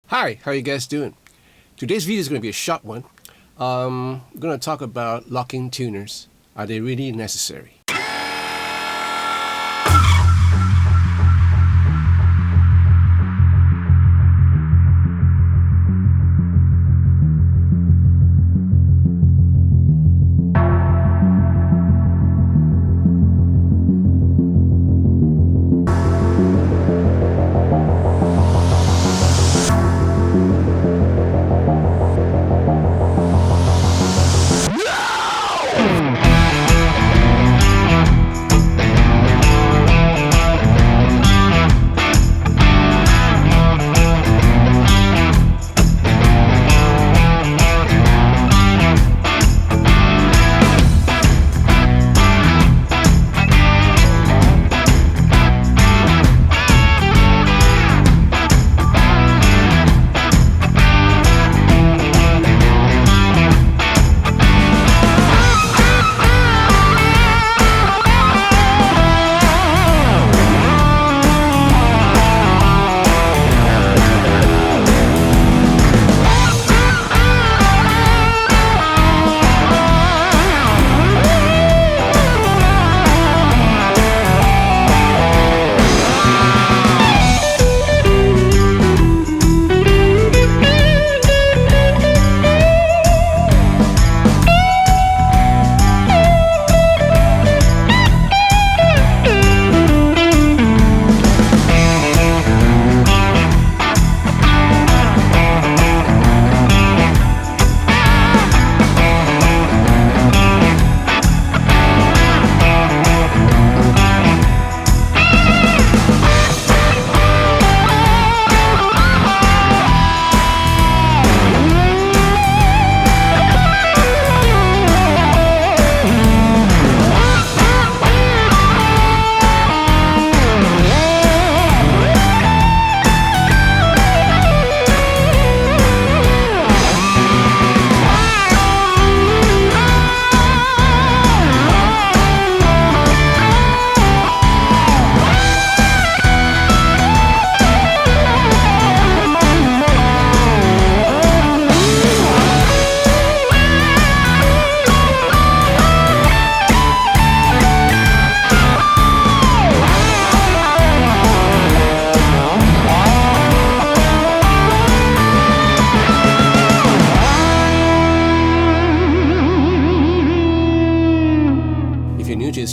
Hi, how are you guys doing? Today's video is going to be a short one. I'm going to talk about locking tuners. Are they really necessary?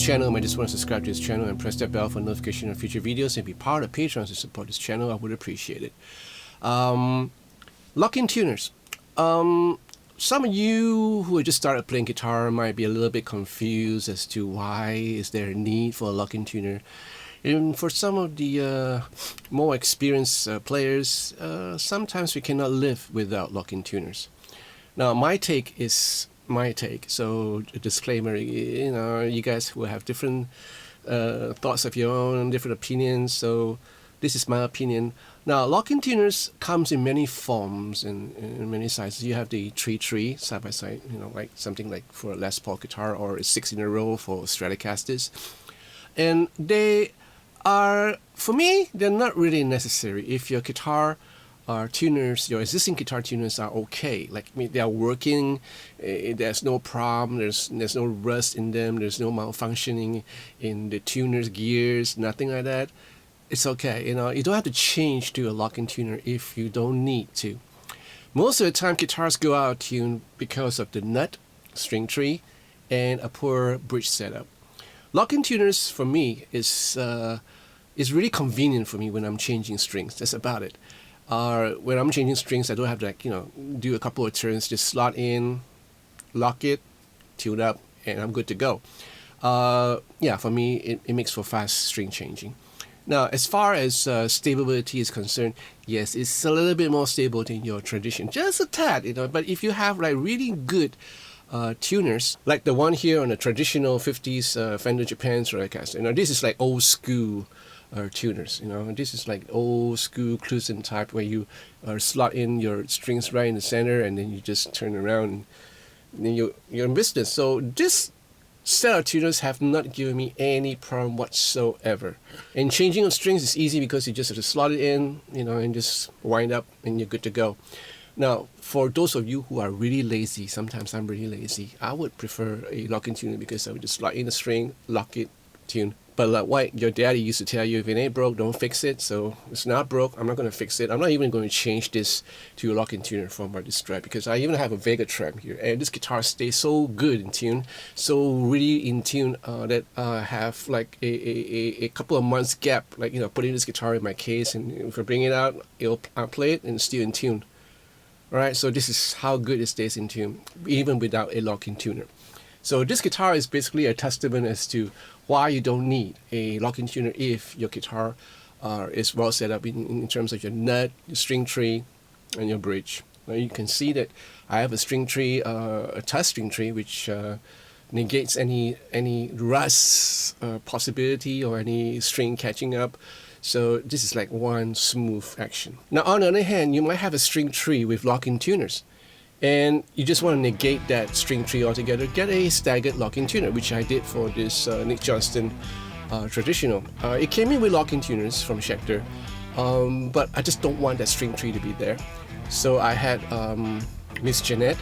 Channel, I just want to subscribe to this channel and press that bell for notification of future videos and be part of Patreon to support this channel. I would appreciate it. Lock-in tuners. Some of you who have just started playing guitar might be a little bit confused as to why is there a need for a lock-in tuner. And for some of the more experienced players, sometimes we cannot live without lock-in tuners. Now, my take is my take, so a disclaimer, you guys will have different thoughts of your own, different opinions, so this is my opinion. Now, lock-in tuners comes in many forms and in many sizes. You have the 3-3 side by side, like something like for a Les Paul guitar, or a 6 in a row for Stratocasters, and they are, for me, they're not really necessary. If your guitar tuners, your existing guitar tuners are okay, like they are working, there's no problem, there's no rust in them, there's no malfunctioning in the tuner's gears, nothing like that, it's okay. You don't have to change to a lock-in tuner if you don't need to. Most of the time guitars go out of tune because of the nut, string tree, and a poor bridge setup. Lock-in tuners for me is really convenient for me when I'm changing strings. That's about it. When I'm changing strings, I don't have to do a couple of turns, just slot in, lock it, tune up, and I'm good to go. Yeah, for me, it makes for fast string changing. Now, as far as stability is concerned, yes, it's a little bit more stable than your tradition, just a tad, but if you have really good tuners, like the one here on the traditional 50s Fender Japan Stratocaster, this is like old school tuners. This is like old school Clusen type, where you slot in your strings right in the center and then you just turn around and then you're in business. So this set of tuners have not given me any problem whatsoever. And changing of strings is easy because you just have to slot it in, and just wind up and you're good to go. Now, for those of you who are really lazy, sometimes I'm really lazy, I would prefer a locking tuner because I would just slot in the string, lock it, tune. But like what your daddy used to tell you, if it ain't broke, don't fix it. So it's not broke, I'm not going to fix it. I'm not even going to change this to a locking tuner from my Strat because I even have a Vegatrem here. And this guitar stays so good in tune, so really in tune that I have like a couple of months gap, like, putting this guitar in my case, and if I bring it out, I'll play it and it's still in tune. Alright, so this is how good it stays in tune, even without a locking tuner. So this guitar is basically a testament as to why you don't need a locking tuner if your guitar is well set up in terms of your nut, your string tree, and your bridge. Now you can see that I have a string tree, a touch string tree, which negates any rust possibility or any string catching up. So this is like one smooth action. Now on the other hand, you might have a string tree with locking tuners, and you just want to negate that string tree altogether. Get a staggered locking tuner, which I did for this Nick Johnston traditional. It came in with locking tuners from Schecter, but I just don't want that string tree to be there. So I had Miss Jeanette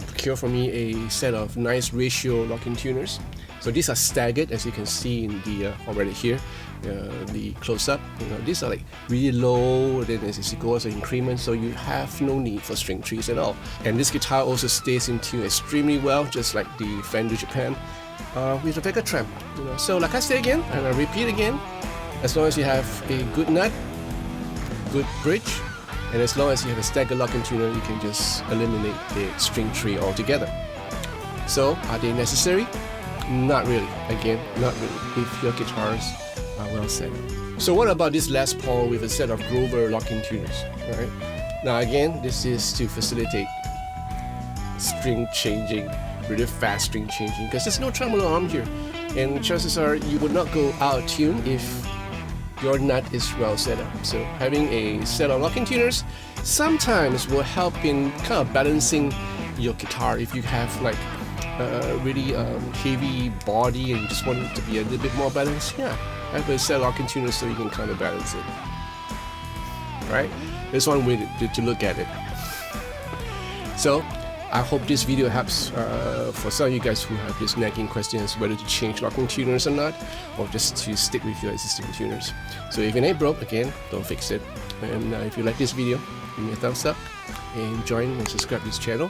procure for me a set of nice ratio locking tuners. So these are staggered, as you can see in the already here, the close-up. These are like really low, then as you go as an increment, so you have no need for string trees at all. And this guitar also stays in tune extremely well, just like the Fender Japan with the Vegatrem. So like I say again, and I repeat again, as long as you have a good nut, good bridge, and as long as you have a staggered locking tuner, you can just eliminate the string tree altogether. So are they necessary? Not really. Again, not really, if your guitars are well set. So what about this Les Paul with a set of Grover locking tuners, right? Now again, this is to facilitate string changing, really fast string changing, because there's no tremolo arm here, and chances are you would not go out of tune if your nut is well set up. So having a set of locking tuners sometimes will help in kind of balancing your guitar. If you have like really heavy body and you just want it to be a little bit more balanced, yeah, have a set of locking tuners so you can kind of balance it. Right? There's one way to look at it. So I hope this video helps for some of you guys who have this nagging question as whether to change locking tuners or not, or just to stick with your existing tuners. So if it ain't broke, again, don't fix it. And if you like this video, give me a thumbs up and join and subscribe to this channel.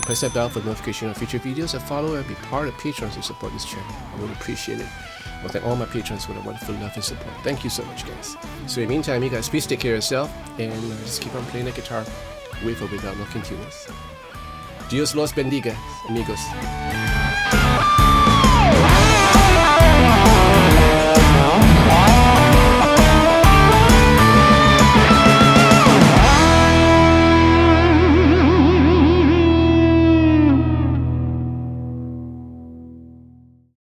Press that bell for notification of future videos, and follow and be part of patrons to support this channel. I would appreciate it. I want to thank all my patrons for the wonderful love and support. Thank you so much, guys. So in the meantime, you guys please take care of yourself and just keep on playing the guitar with or without locking tuners. Dios los bendiga, amigos.